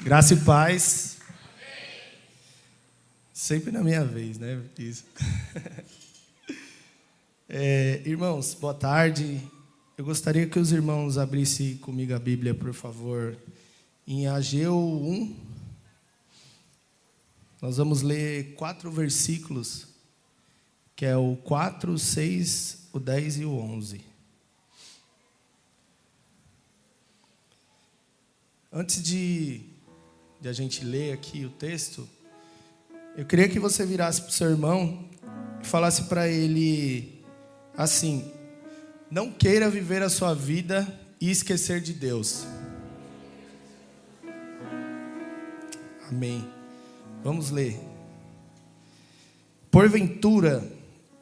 Graça e paz. Sempre na minha vez, né? Isso. Irmãos, boa tarde. Eu gostaria que os irmãos abrissem comigo a Bíblia, por favor, em Ageu 1. Nós vamos ler 4 versículos, que é o 4, o 6, o 10 e o 11. Antes de a gente ler aqui o texto, eu queria que você virasse para o seu irmão e falasse para ele assim: não queira viver a sua vida e esquecer de Deus. Amém. Vamos ler. Porventura,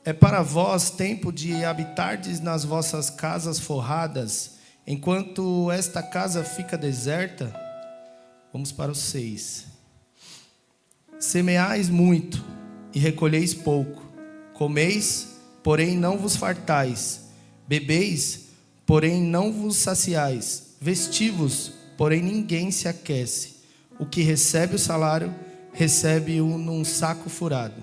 é para vós tempo de habitardes nas vossas casas forradas, enquanto esta casa fica deserta? Vamos para o 6. Semeais muito e recolheis pouco. Comeis, porém não vos fartais. Bebeis, porém não vos saciais. Vestivos, porém ninguém se aquece. O que recebe o salário, recebe-o num saco furado.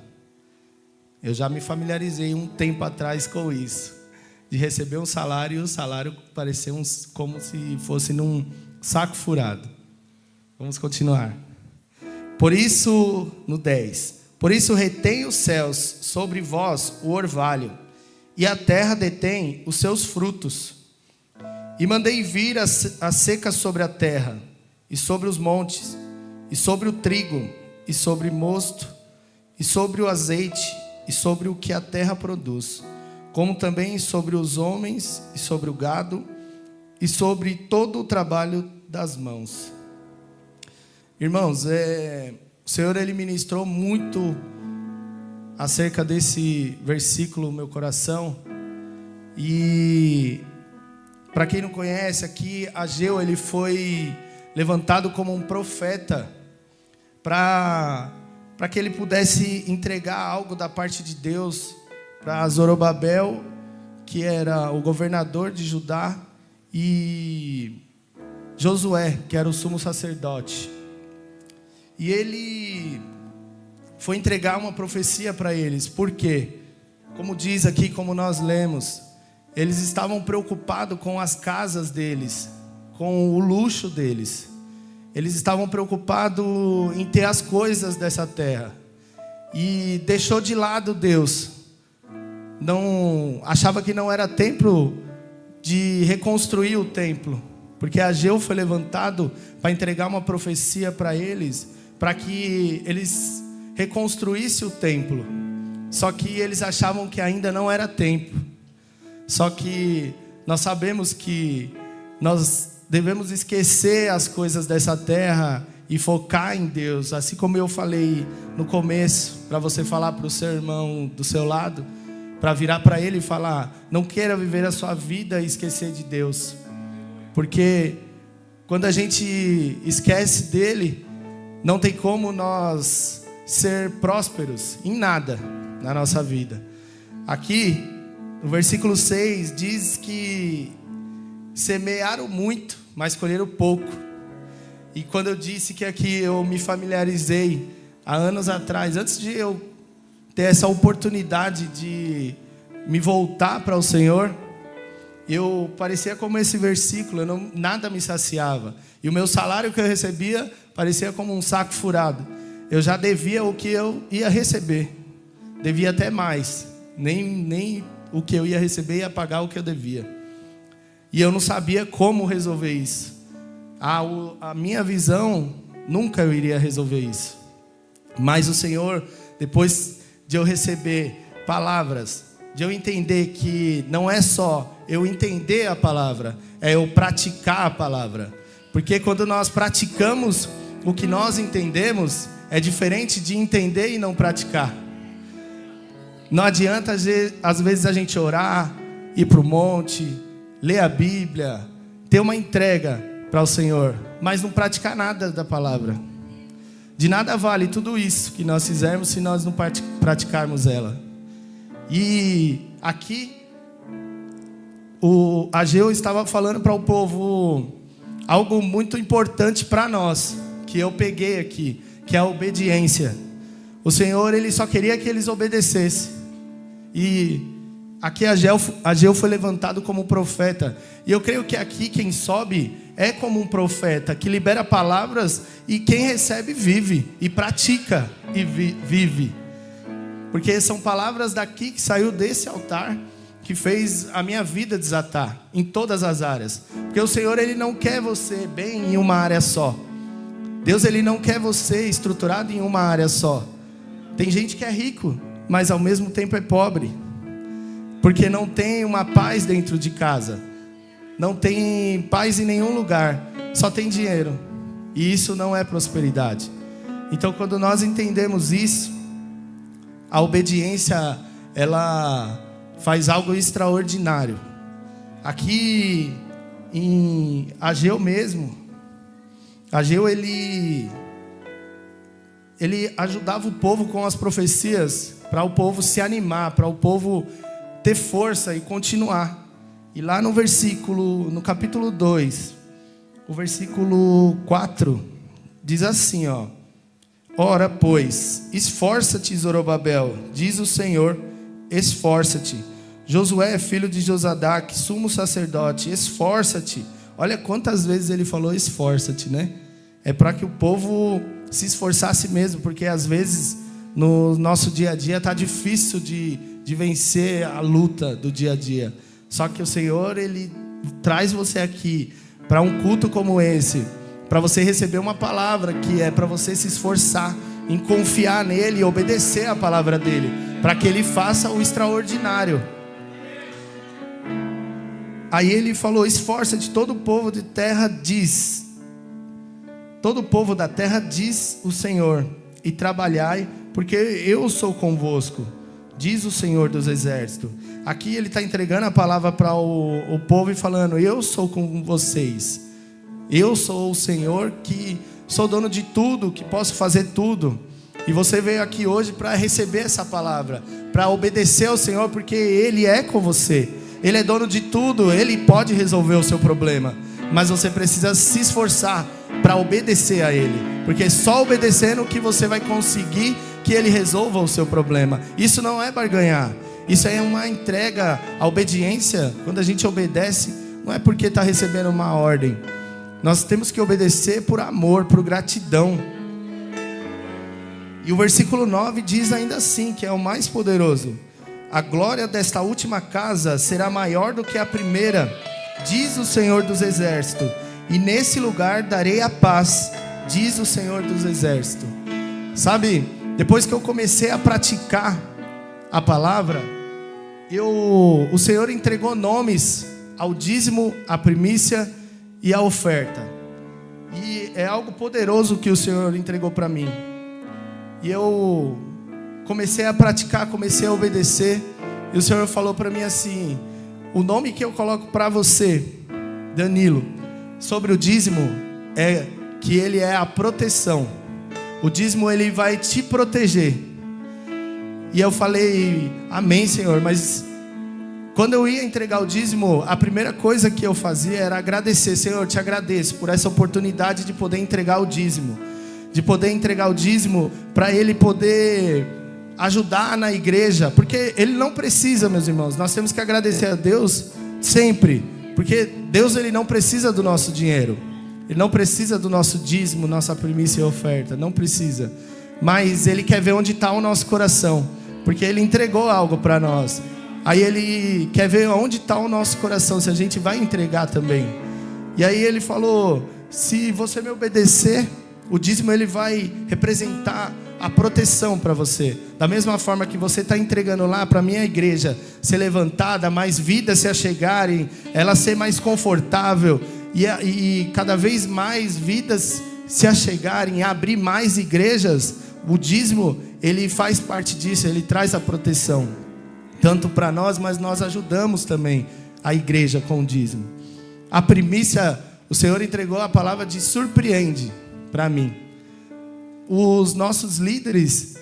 Eu já me familiarizei um tempo atrás com isso, de receber um salário e o salário parecer como se fosse num saco furado. Vamos continuar. Por isso, no 10. Por isso retém os céus sobre vós o orvalho, e a terra detém os seus frutos. E mandei vir a seca sobre a terra, e sobre os montes, e sobre o trigo, e sobre o mosto, e sobre o azeite, e sobre o que a terra produz, como também sobre os homens, e sobre o gado, e sobre todo o trabalho das mãos. Irmãos, o Senhor ele ministrou muito acerca desse versículo no meu coração. E para quem não conhece aqui, Ageu ele foi levantado como um profeta para que ele pudesse entregar algo da parte de Deus para Zorobabel, que era o governador de Judá, e Josué, que era o sumo sacerdote. E ele foi entregar uma profecia para eles. Por quê? Como diz aqui, como nós lemos, eles estavam preocupados com as casas deles, com o luxo deles. Eles estavam preocupados em ter as coisas dessa terra. E deixou de lado Deus. Não achava que não era tempo de reconstruir o templo. Porque Ageu foi levantado para entregar uma profecia para eles, para que eles reconstruíssem o templo. Só que eles achavam que ainda não era tempo. Só que nós sabemos que nós devemos esquecer as coisas dessa terra e focar em Deus. Assim como eu falei no começo, para você falar para o seu irmão do seu lado, para virar para ele e falar: não queira viver a sua vida e esquecer de Deus. Porque quando a gente esquece dele, não tem como nós ser prósperos em nada na nossa vida. Aqui, no versículo 6, diz que semearam muito, mas colheram pouco. E quando eu disse que aqui eu me familiarizei há anos atrás, antes de eu ter essa oportunidade de me voltar para o Senhor, eu parecia como esse versículo, nada me saciava. E o meu salário que eu recebia parecia como um saco furado. Eu já devia o que eu ia receber. Devia até mais. Nem o que eu ia receber ia pagar o que eu devia. E eu não sabia como resolver isso. A minha visão, nunca eu iria resolver isso. Mas o Senhor, depois de eu receber palavras, de eu entender que não é só eu entender a palavra, é eu praticar a palavra. Porque quando nós praticamos o que nós entendemos, é diferente de entender e não praticar. Não adianta às vezes a gente orar, ir para o monte, ler a Bíblia, ter uma entrega para o Senhor, mas não praticar nada da palavra. De nada vale tudo isso que nós fizermos se nós não praticarmos ela. E aqui o Ageu estava falando para o povo algo muito importante para nós, que eu peguei aqui, que é a obediência. O Senhor, Ele só queria que eles obedecessem. E aqui Ageu foi levantado como profeta. E eu creio que aqui quem sobe é como um profeta, que libera palavras e quem recebe vive, e pratica e vive. Porque são palavras daqui que saiu desse altar, que fez a minha vida desatar em todas as áreas. Porque o Senhor, Ele não quer você bem em uma área só. Deus, Ele não quer você estruturado em uma área só. Tem gente que é rico, mas ao mesmo tempo é pobre, porque não tem uma paz dentro de casa, não tem paz em nenhum lugar, só tem dinheiro. E isso não é prosperidade. Então, quando nós entendemos isso, a obediência, ela faz algo extraordinário. Aqui em Ageu mesmo, Ageu ele ajudava o povo com as profecias, para o povo se animar, para o povo ter força e continuar. E lá no capítulo 2, o versículo 4, diz assim, ó: ora, pois, esforça-te, Zorobabel, diz o Senhor, esforça-te. Josué, filho de Josadaque, sumo sacerdote, esforça-te. Olha quantas vezes ele falou esforça-te, né? É para que o povo se esforçasse mesmo, porque às vezes no nosso dia a dia está difícil de vencer a luta do dia a dia. Só que o Senhor, Ele traz você aqui para um culto como esse, para você receber uma palavra que é para você se esforçar em confiar nele e obedecer a palavra dele, para que ele faça o extraordinário. Aí ele falou: esforça-te, todo o povo de terra diz, todo o povo da terra diz o Senhor, e trabalhai, porque eu sou convosco, diz o Senhor dos exércitos. Aqui ele está entregando a palavra para o povo e falando: eu sou com vocês, eu sou o Senhor que sou dono de tudo, que posso fazer tudo. E você veio aqui hoje para receber essa palavra, para obedecer ao Senhor, porque Ele é com você. Ele é dono de tudo, Ele pode resolver o seu problema, mas você precisa se esforçar para obedecer a Ele, porque só obedecendo que você vai conseguir que Ele resolva o seu problema. Isso não é barganhar, isso é uma entrega. A obediência, quando a gente obedece, não é porque está recebendo uma ordem. Nós temos que obedecer por amor, por gratidão. E o versículo 9 diz ainda assim, que é o mais poderoso: a glória desta última casa será maior do que a primeira, diz o Senhor dos exércitos, e nesse lugar darei a paz, diz o Senhor dos exércitos. Sabe, depois que eu comecei a praticar a palavra, o Senhor entregou nomes ao dízimo, à primícia e à oferta. E é algo poderoso que o Senhor entregou para mim. E eu comecei a praticar, comecei a obedecer. E o Senhor falou para mim assim: o nome que eu coloco para você, Danilo, sobre o dízimo, é que ele é a proteção. O dízimo, ele vai te proteger. E eu falei: amém, Senhor. Mas quando eu ia entregar o dízimo, a primeira coisa que eu fazia era agradecer. Senhor, eu te agradeço por essa oportunidade de poder entregar o dízimo, de poder entregar o dízimo para ele poder ajudar na igreja, porque ele não precisa, meus irmãos. Nós temos que agradecer a Deus sempre, porque Deus, ele não precisa do nosso dinheiro, ele não precisa do nosso dízimo, nossa primícia e oferta, não precisa. Mas ele quer ver onde está o nosso coração, porque ele entregou algo para nós. Aí ele quer ver onde está o nosso coração, se a gente vai entregar também. E aí ele falou: se você me obedecer, o dízimo, ele vai representar a proteção para você. Da mesma forma que você está entregando lá para a minha igreja ser levantada, mais vidas se achegarem, ela ser mais confortável, e cada vez mais vidas se achegarem, abrir mais igrejas, o dízimo, ele faz parte disso, ele traz a proteção, tanto para nós, mas nós ajudamos também a igreja com o dízimo. A primícia, o Senhor entregou a palavra de surpreende para mim. Os nossos líderes,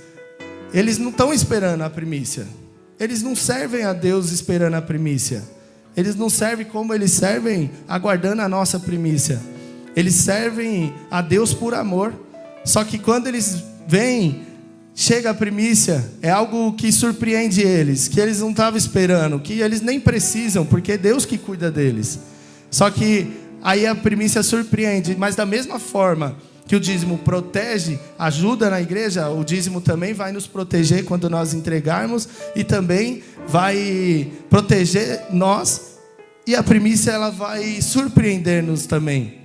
eles não estão esperando a primícia. Eles não servem a Deus esperando a primícia. Eles não servem como eles servem aguardando a nossa primícia. Eles servem a Deus por amor. Só que quando eles vêm, chega a primícia, é algo que surpreende eles, que eles não estavam esperando, que eles nem precisam, porque é Deus que cuida deles. Só que aí a primícia surpreende, mas da mesma forma que o dízimo protege, ajuda na igreja, o dízimo também vai nos proteger quando nós entregarmos, e também vai proteger nós, e a primícia ela vai surpreender-nos também.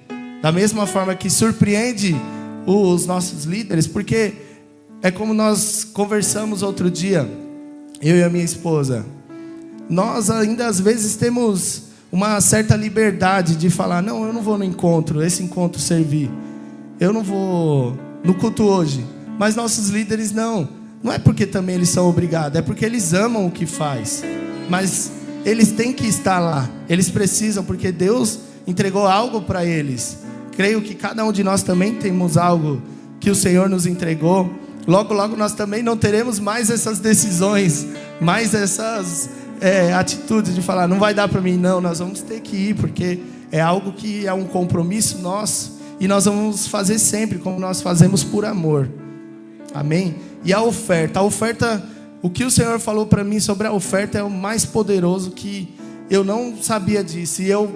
Da mesma forma que surpreende os nossos líderes, porque é como nós conversamos outro dia, eu e a minha esposa. Nós ainda às vezes temos uma certa liberdade de falar, não, eu não vou no encontro, esse encontro servir. Eu não vou no culto hoje. Mas nossos líderes não. Não é porque também eles são obrigados, é porque eles amam o que faz. Mas eles têm que estar lá. Eles precisam, porque Deus entregou algo para eles. Creio que cada um de nós também temos algo que o Senhor nos entregou. Logo, logo nós também não teremos mais essas decisões, mais essas atitudes de falar, não vai dar para mim, não, nós vamos ter que ir, porque é algo que é um compromisso nosso, e nós vamos fazer sempre, como nós fazemos por amor. Amém? E a oferta, o que o Senhor falou para mim sobre a oferta é o mais poderoso, que eu não sabia disso, e eu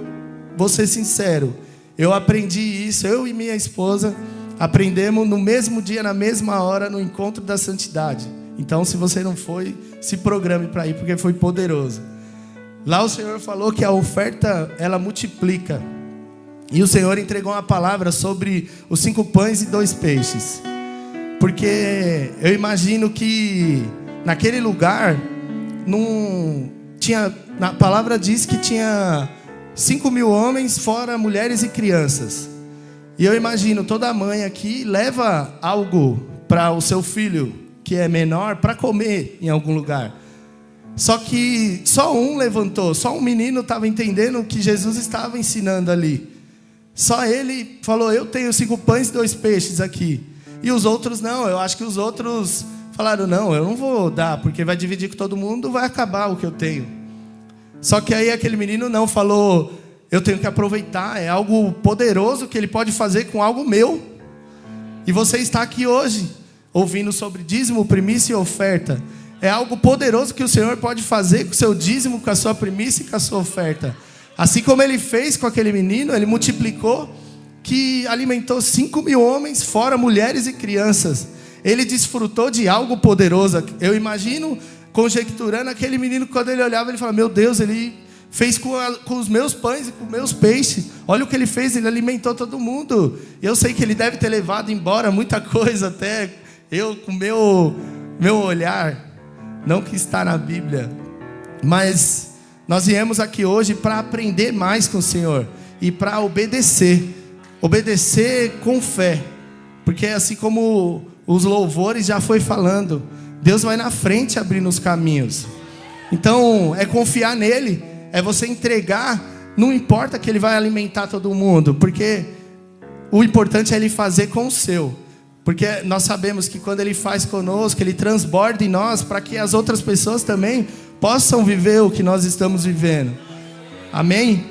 vou ser sincero, eu aprendi isso, eu e minha esposa aprendemos no mesmo dia, na mesma hora, no encontro da santidade. Então, se você não foi, se programe para ir, porque foi poderoso. Lá o Senhor falou que a oferta, ela multiplica. E o Senhor entregou uma palavra sobre os 5 pães e 2 peixes. Porque eu imagino que naquele lugar, não tinha, a palavra diz que tinha 5.000 homens, fora mulheres e crianças. E eu imagino, toda mãe aqui leva algo para o seu filho, que é menor, para comer em algum lugar. Só que só um levantou, só um menino estava entendendo o que Jesus estava ensinando ali. Só ele falou, eu tenho 5 pães e 2 peixes aqui. E os outros não, eu acho que os outros falaram, não, eu não vou dar, porque vai dividir com todo mundo, vai acabar o que eu tenho. Só que aí aquele menino não falou, eu tenho que aproveitar, é algo poderoso que ele pode fazer com algo meu. E você está aqui hoje, ouvindo sobre dízimo, primícia e oferta. É algo poderoso que o Senhor pode fazer com o seu dízimo, com a sua primícia e com a sua oferta. Assim como ele fez com aquele menino, ele multiplicou, que alimentou 5.000 homens, fora mulheres e crianças. Ele desfrutou de algo poderoso. Eu imagino, conjecturando, aquele menino, quando ele olhava, ele falava, meu Deus, ele fez com os meus pães e com os meus peixes. Olha o que ele fez, ele alimentou todo mundo. Eu sei que ele deve ter levado embora muita coisa, até eu com meu olhar, não que está na Bíblia. Mas nós viemos aqui hoje para aprender mais com o Senhor e para obedecer com fé, porque assim como os louvores já foi falando, Deus vai na frente abrindo os caminhos. Então é confiar nele, é você entregar. Não importa que ele vai alimentar todo mundo, porque o importante é ele fazer com o seu, porque nós sabemos que quando ele faz conosco, ele transborda em nós, para que as outras pessoas também possam viver o que nós estamos vivendo. Amém?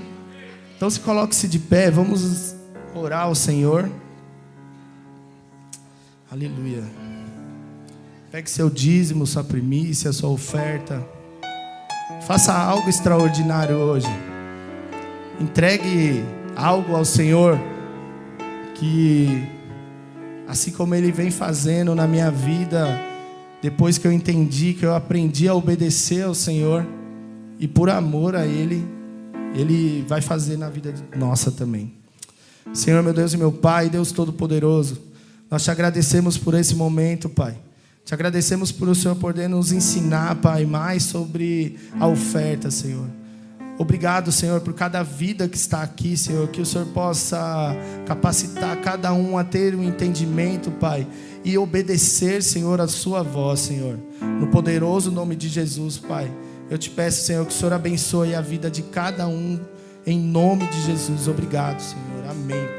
Então se coloque-se de pé, vamos orar ao Senhor. Aleluia. Pegue seu dízimo, sua primícia, sua oferta. Faça algo extraordinário hoje. Entregue algo ao Senhor, que assim como Ele vem fazendo na minha vida, depois que eu entendi, que eu aprendi a obedecer ao Senhor, e por amor a Ele, Ele vai fazer na vida nossa também. Senhor, meu Deus e meu Pai, Deus Todo-Poderoso, nós te agradecemos por esse momento, Pai. Te agradecemos por o Senhor poder nos ensinar, Pai, mais sobre a oferta, Senhor. Obrigado, Senhor, por cada vida que está aqui, Senhor, que o Senhor possa capacitar cada um a ter um entendimento, Pai, e obedecer, Senhor, a sua voz, Senhor. No poderoso nome de Jesus, Pai, eu te peço, Senhor, que o Senhor abençoe a vida de cada um, em nome de Jesus. Obrigado, Senhor. Amém.